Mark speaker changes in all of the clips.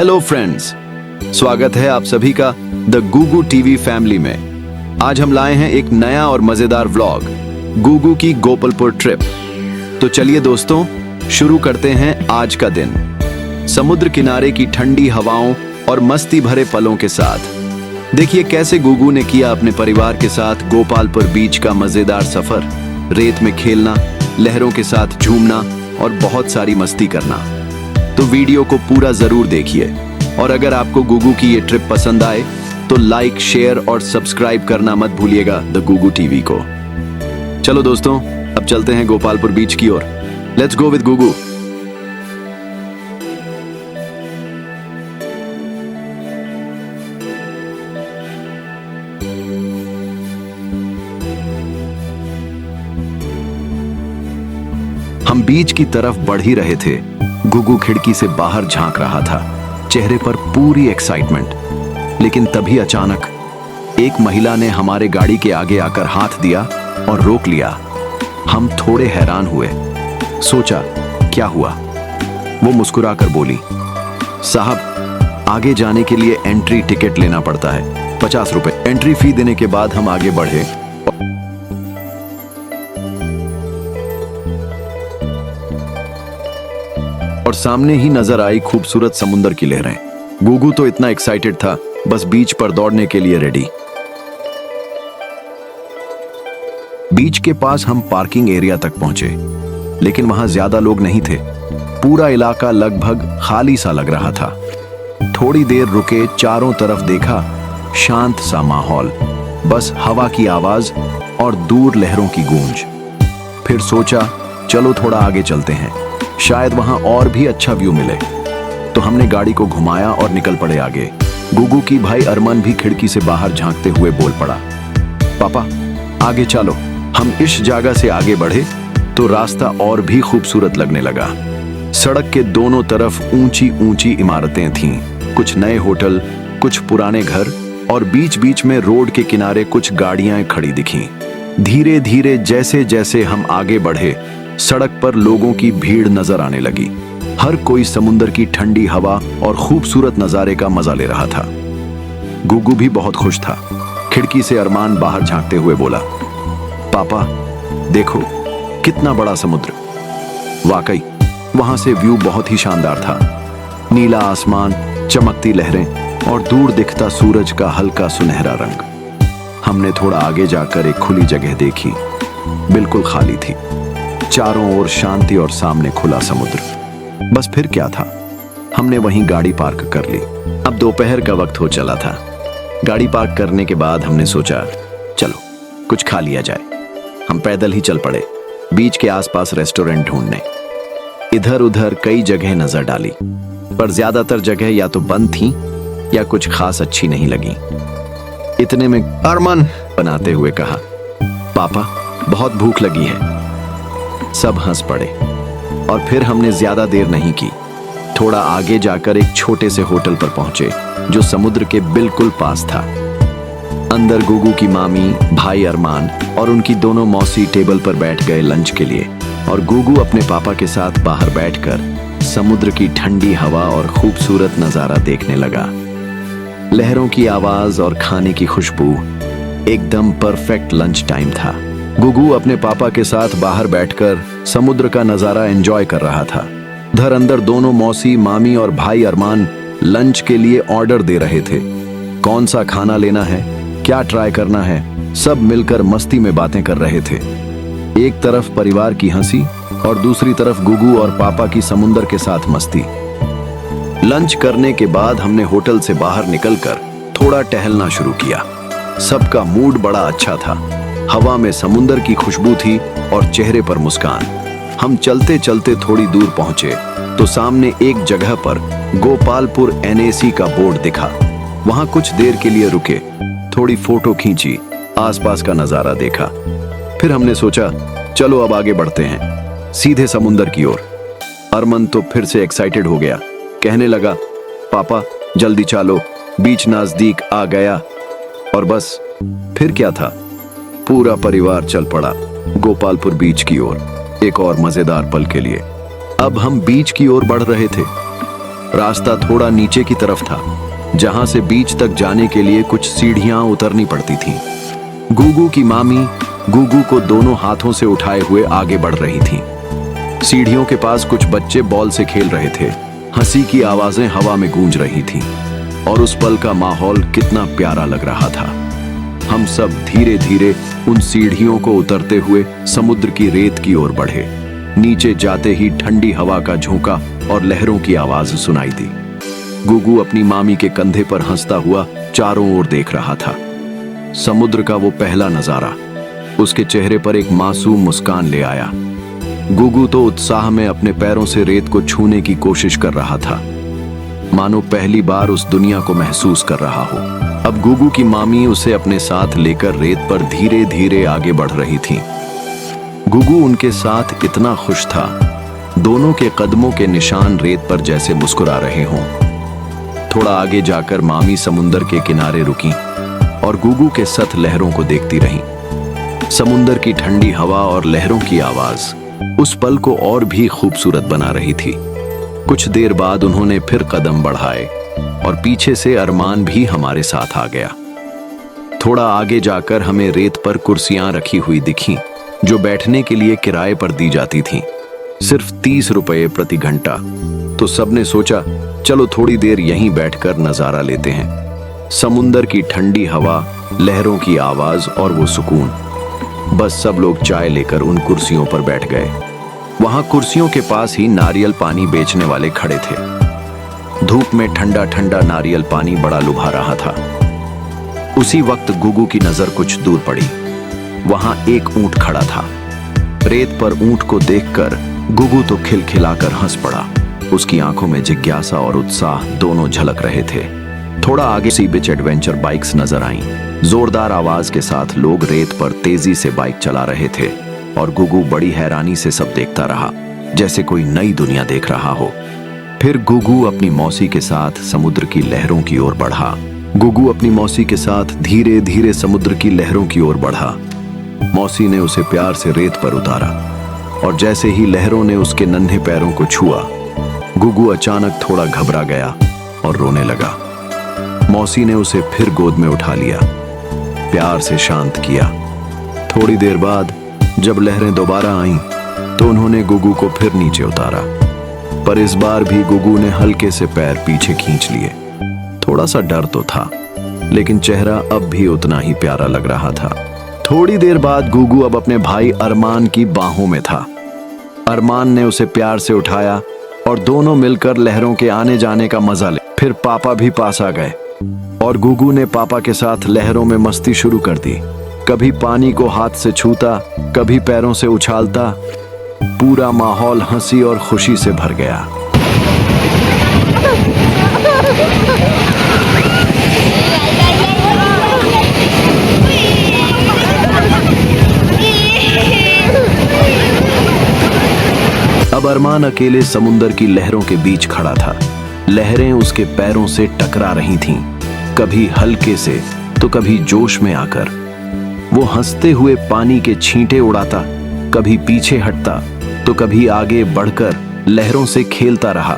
Speaker 1: Hello friends, स्वागत है आप सभी का द गुगु टीवी फैमिली में। आज हम लाए हैं एक नया और मजेदार व्लॉग, गुगु की गोपालपुर ट्रिप। तो चलिए दोस्तों, शुरू करते हैं आज का दिन समुद्र किनारे की ठंडी हवाओं और मस्ती भरे पलों के साथ। देखिए कैसे गुगु ने किया अपने परिवार के साथ गोपालपुर बीच का मजेदार सफर। रेत में खेलना, लहरों के साथ झूमना और बहुत सारी मस्ती करना। तो वीडियो को पूरा जरूर देखिए, और अगर आपको गुगु की ये ट्रिप पसंद आए तो लाइक, शेयर और सब्सक्राइब करना मत भूलिएगा द गुगु टीवी को। चलो दोस्तों, अब चलते हैं गोपालपुर बीच की ओर। Let's go with गुगु। हम बीच की तरफ बढ़ ही रहे थे। गुगु खिड़की से बाहर झांक रहा था, चेहरे पर पूरी एक्साइटमेंट। लेकिन तभी अचानक एक महिला ने हमारे गाड़ी के आगे आकर हाथ दिया और रोक लिया। हम थोड़े हैरान हुए, सोचा क्या हुआ। वो मुस्कुराकर बोली, साहब, आगे जाने के लिए एंट्री टिकट लेना पड़ता है, 50 रुपए। एंट्री फी देने के बाद हम आगे बढ़े और सामने ही नजर आई खूबसूरत समुद्र की लहरें। गुगु तो इतना एक्साइटेड था, बस बीच पर दौड़ने के लिए रेडी। बीच के पास हम पार्किंग एरिया तक पहुंचे, लेकिन वहां ज्यादा लोग नहीं थे। पूरा इलाका लगभग खाली सा लग रहा था। थोड़ी देर रुके, चारों तरफ देखा, शांत सा माहौल, बस हवा की आवाज और दूर लहरों की गूंज। फिर सोचा चलो थोड़ा आगे चलते हैं, शायद वहां और भी अच्छा व्यू मिले। तो हमने गाड़ी को घुमाया और निकल पड़े आगे। गुगु की भाई अरमान भी खिड़की से बाहर झांकते हुए बोल पड़ा, पापा आगे चलो। हम इस जगह से आगे बढ़े तो रास्ता और भी खूबसूरत लगने लगा। सड़क के दोनों तरफ ऊंची ऊंची इमारतें थीं, कुछ नए होटल, कुछ पुराने घर, और बीच बीच में रोड के किनारे कुछ गाड़ियां खड़ी दिखीं। धीरे धीरे जैसे जैसे हम आगे बढ़े, सड़क पर लोगों की भीड़ नजर आने लगी। हर कोई समुद्र की ठंडी हवा और खूबसूरत नजारे का मजा ले रहा था। गुगु भी बहुत खुश था। खिड़की से अरमान बाहर झांकते हुए बोला, पापा देखो कितना बड़ा समुद्र। वाकई वहां से व्यू बहुत ही शानदार था। नीला आसमान, चमकती लहरें और दूर दिखता सूरज का हल्का सुनहरा रंग। हमने थोड़ा आगे जाकर एक खुली जगह देखी, बिल्कुल खाली थी। चारों ओर शांति और सामने खुला समुद्र। बस फिर क्या था, हमने वहीं गाड़ी पार्क कर ली। अब दोपहर का वक्त हो चला था। गाड़ी पार्क करने के बाद हमने सोचा चलो कुछ खा लिया जाए। हम पैदल ही चल पड़े, बीच के आसपास रेस्टोरेंट ढूंढने। इधर उधर कई जगह नजर डाली, पर ज्यादातर जगह या तो बंद थी या कुछ खास अच्छी नहीं लगी। इतने में अरमान बनाते हुए कहा, पापा बहुत भूख लगी है। सब हंस पड़े और फिर हमने ज्यादा देर नहीं की। थोड़ा आगे जाकर एक छोटे से होटल पर पहुंचे जो समुद्र के बिल्कुल पास था। अंदर गुगु की मामी, भाई अरमान और उनकी दोनों मौसी टेबल पर बैठ गए लंच के लिए, और गुगु अपने पापा के साथ बाहर बैठकर समुद्र की ठंडी हवा और खूबसूरत नजारा देखने लगा। लहरों की आवाज और खाने की खुशबू, एकदम परफेक्ट लंच टाइम था। गुगु अपने पापा के साथ बाहर बैठकर समुद्र का नजारा एंजॉय कर रहा था। उधर अंदर दोनों मौसी, मामी और भाई अरमान लंच के लिए ऑर्डर दे रहे थे। कौन सा खाना लेना है, क्या ट्राई करना है, सब मिलकर मस्ती में बातें कर रहे थे। एक तरफ परिवार की हंसी और दूसरी तरफ गुगु और पापा की समुद्र के साथ मस्ती। लंच करने के बाद हमने होटल से बाहर निकलकर थोड़ा टहलना शुरू किया। सबका मूड बड़ा अच्छा था। हवा में समुद्र की खुशबू थी और चेहरे पर मुस्कान। हम चलते चलते थोड़ी दूर पहुंचे तो सामने एक जगह पर गोपालपुर NAC का बोर्ड दिखा। वहां कुछ देर के लिए रुके, थोड़ी फोटो खींची, आसपास का नजारा देखा। फिर हमने सोचा चलो अब आगे बढ़ते हैं, सीधे समुद्र की ओर। अरमान तो फिर से एक्साइटेड हो गया, कहने लगा, पापा जल्दी चलो, बीच नजदीक आ गया। और बस फिर क्या था, पूरा परिवार चल पड़ा गोपालपुर बीच की ओर, एक और मजेदार पल के लिए। अब हम बीच की ओर बढ़ रहे थे। रास्ता थोड़ा नीचे की तरफ था, जहां से बीच तक जाने के लिए कुछ सीढ़ियां उतरनी पड़ती थीं। गुगू की मामी गुगू को दोनों हाथों से उठाए हुए आगे बढ़ रही थीं। सीढ़ियों के पास कुछ बच्चे बॉल से खेल रहे थे। हंसी की आवाजें हवा में गूंज रही थीं और उस पल का माहौल कितना प्यारा लग रहा था। हम सब धीरे धीरे उन सीढ़ियों को उतरते हुए समुद्र की रेत की ओर बढ़े। नीचे जाते ही ठंडी हवा का झोंका और लहरों की आवाज सुनाई दी। गुगू अपनी मामी के कंधे पर हंसता हुआ चारों ओर देख रहा था। समुद्र का वो पहला नजारा उसके चेहरे पर एक मासूम मुस्कान ले आया। गुगू तो उत्साह में अपने पैरों से रेत को छूने की कोशिश कर रहा था, मानो पहली बार उस दुनिया को महसूस कर रहा हो। अब गुगू की मामी उसे अपने साथ लेकर रेत पर धीरे धीरे आगे बढ़ रही थी। गुगू उनके साथ इतना खुश था, दोनों के कदमों के निशान रेत पर जैसे मुस्कुरा रहे हों। थोड़ा आगे जाकर मामी समुंदर के किनारे रुकी और गुगू के साथ लहरों को देखती रहीं। समुंदर की ठंडी हवा और लहरों की आवाज उस पल को और भी खूबसूरत बना रही थी। कुछ देर बाद उन्होंने फिर कदम बढ़ाए और पीछे से अरमान भी हमारे साथ आ गया। थोड़ा आगे जाकर हमें रेत पर कुर्सियां रखी हुई दिखीं, जो बैठने के लिए किराए पर दी जाती थीं, सिर्फ 30 रुपए प्रति घंटा। तो सबने सोचा चलो थोड़ी देर यहीं बैठकर नजारा लेते हैं। समुंदर की ठंडी हवा, लहरों की आवाज और वो सुकून। बस सब लोग चाय लेकर उन कुर्सियों पर बैठ गए। वहां कुर्सियों के पास ही नारियल पानी बेचने वाले खड़े थे। धूप में ठंडा ठंडा नारियल पानी बड़ा लुभा रहा था। उसी वक्त गुगू की नजर कुछ दूर पड़ी। वहां एक ऊंट खड़ा था। रेत पर ऊंट को देखकर गुगू तो खिलखिलाकर हंस पड़ा। उसकी आंखों में जिज्ञासा और उत्साह दोनों झलक रहे थे। थोड़ा आगे सी बीच एडवेंचर बाइक्स नजर आईं। जोरदार आवाज के साथ लोग रेत पर तेजी से बाइक चला रहे थे और गुगू बड़ी हैरानी से सब देखता रहा, जैसे कोई नई दुनिया देख रहा हो। फिर गुगू अपनी मौसी के साथ समुद्र की लहरों की ओर बढ़ा। गुगू अपनी मौसी के साथ धीरे धीरे समुद्र की लहरों की ओर बढ़ा। मौसी ने उसे प्यार से रेत पर उतारा और जैसे ही लहरों ने उसके नन्हे पैरों को छुआ, गुगू अचानक थोड़ा घबरा गया और रोने लगा। मौसी ने उसे फिर गोद में उठा लिया, प्यार से शांत किया। थोड़ी देर बाद जब लहरें दोबारा आईं, तो उन्होंने गुगू को फिर नीचे उतारा, पर इस बार भी गुगू ने हल्के से पैर पीछे खींच लिए। थोड़ा सा डर तो था, लेकिन चेहरा अब भी उतना ही प्यारा लग रहा था। थोड़ी देर बाद गुगू अब अपने भाई अरमान की बाहों में था। अरमान ने उसे प्यार से उठाया और दोनों मिलकर लहरों के आने जाने का मजा ले। फिर पापा भी पास आ गए और गुगू ने पापा के साथ लहरों में मस्ती शुरू कर दी। कभी पानी को हाथ से छूता, कभी पैरों से उछालता। पूरा माहौल हंसी और खुशी से भर गया। अब अरमान अकेले समुंदर की लहरों के बीच खड़ा था। लहरें उसके पैरों से टकरा रही थीं, कभी हल्के से तो कभी जोश में आकर। वो हंसते हुए पानी के छींटे उड़ाता, कभी पीछे हटता तो कभी आगे बढ़कर लहरों से खेलता रहा।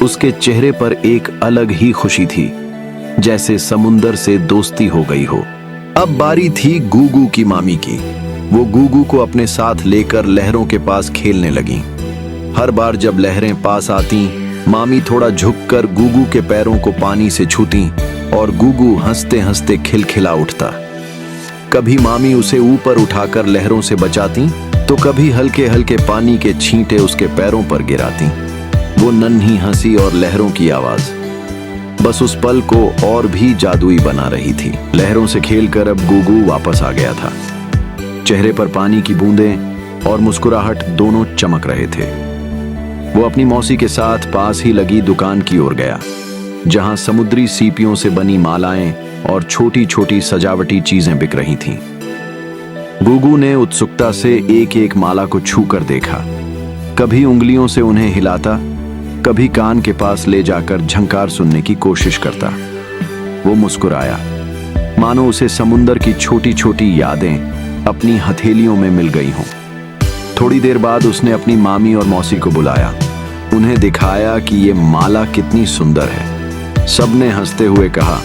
Speaker 1: उसके चेहरे पर एक अलग ही खुशी थी, जैसे समुंदर से दोस्ती हो गई हो। अब बारी थी गुगू की मामी की। वो गुगू को अपने साथ लेकर लहरों के पास खेलने लगी। हर बार जब लहरें पास आती, मामी थोड़ा झुककर गुगू के पैरों को पानी से छूती और गुगू हंसते हंसते खिलखिला उठता। कभी मामी उसे ऊपर उठाकर लहरों से बचाती, तो कभी हल्के हल्के पानी के छींटे उसके पैरों पर गिराती। वो नन्ही हंसी और लहरों की आवाज बस उस पल को और भी जादुई बना रही थी। लहरों से खेलकर अब गुगू वापस आ गया था। चेहरे पर पानी की बूंदें और मुस्कुराहट दोनों चमक रहे थे। वो अपनी मौसी के साथ पास ही लगी दुकान की ओर गया, जहां समुद्री सीपियों से बनी मालाएं और छोटी छोटी सजावटी चीजें बिक रही थीं। गुगू ने उत्सुकता से एक एक माला को छूकर देखा, कभी उंगलियों से उन्हें हिलाता, कभी कान के पास ले जाकर झंकार सुनने की कोशिश करता। वो मुस्कुराया, मानो उसे समुंदर की छोटी छोटी यादें अपनी हथेलियों में मिल गई हों। थोड़ी देर बाद उसने अपनी मामी और मौसी को बुलाया। उन्हें दिखाया कि ये माला कितनी सुंदर है। सबने हंसते हुए कहा,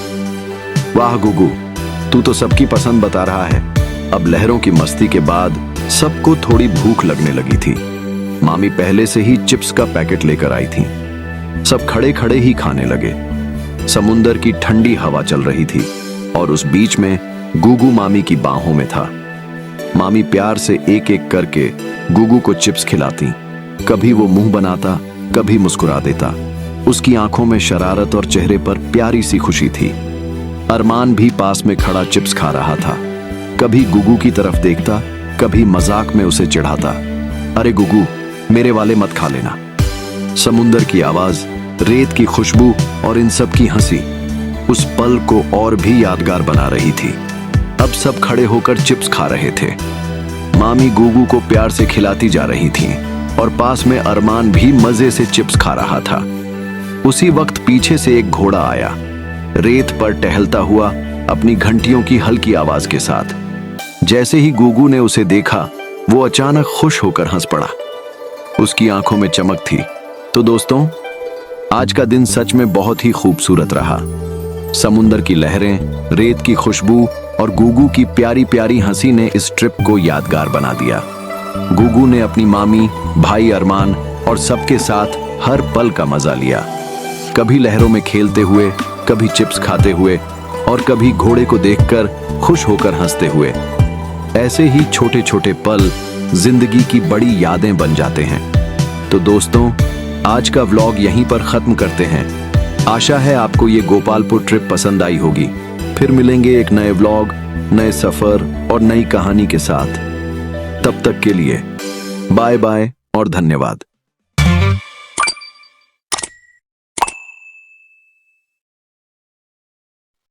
Speaker 1: वाह गुगू, तू तो सबकी पसंद बता रहा है। अब लहरों की मस्ती के बाद सबको थोड़ी भूख लगने लगी थी। मामी पहले से ही चिप्स का पैकेट लेकर आई थी। सब खड़े खड़े ही खाने लगे। समुंदर की ठंडी हवा चल रही थी और उस बीच में गुगू मामी की बाहों में था। मामी प्यार से एक एक करके गुगू को चिप्स खिलाती। कभी वो मुंह बनाता, कभी मुस्कुरा देता। उसकी आंखों में शरारत और चेहरे पर प्यारी सी खुशी थी। अरमान भी पास में खड़ा चिप्स खा रहा था। कभी गुगू की तरफ देखता, कभी मजाक में उसे चिढ़ाता, अरे गुगू, मेरे वाले मत खा लेना। समुंदर की आवाज, रेत की खुशबू और इन सब की हंसी उस पल को और भी यादगार बना रही थी। अब सब खड़े होकर चिप्स खा रहे थे। मामी गुगू को प्यार से खिलाती जा रही थी और पास में अरमान भी मजे से चिप्स खा रहा था। उसी वक्त पीछे से एक घोड़ा आया, रेत पर टहलता हुआ, अपनी घंटियों की हल्की आवाज के साथ। जैसे ही गुगू ने उसे देखा, वो अचानक खुश होकर हंस पड़ा। उसकी आंखों में चमक थी। तो दोस्तों, आज का दिन सच में बहुत ही खूबसूरत रहा। समुंदर की लहरें, रेत की खुशबू और गुगू की प्यारी प्यारी हंसी ने इस ट्रिप को यादगार बना दिया। गुगू ने अपनी मामी, भाई अरमान और सबके साथ हर पल का मजा लिया। कभी लहरों में खेलते हुए, कभी चिप्स खाते हुए और कभी घोड़े को देखकर खुश होकर हंसते हुए। ऐसे ही छोटे छोटे पल जिंदगी की बड़ी यादें बन जाते हैं। तो दोस्तों, आज का व्लॉग यहीं पर खत्म करते हैं। आशा है आपको ये गोपालपुर ट्रिप पसंद आई होगी। फिर मिलेंगे एक नए व्लॉग, नए सफर और नई कहानी के साथ। तब तक के लिए बाय बाय और धन्यवाद।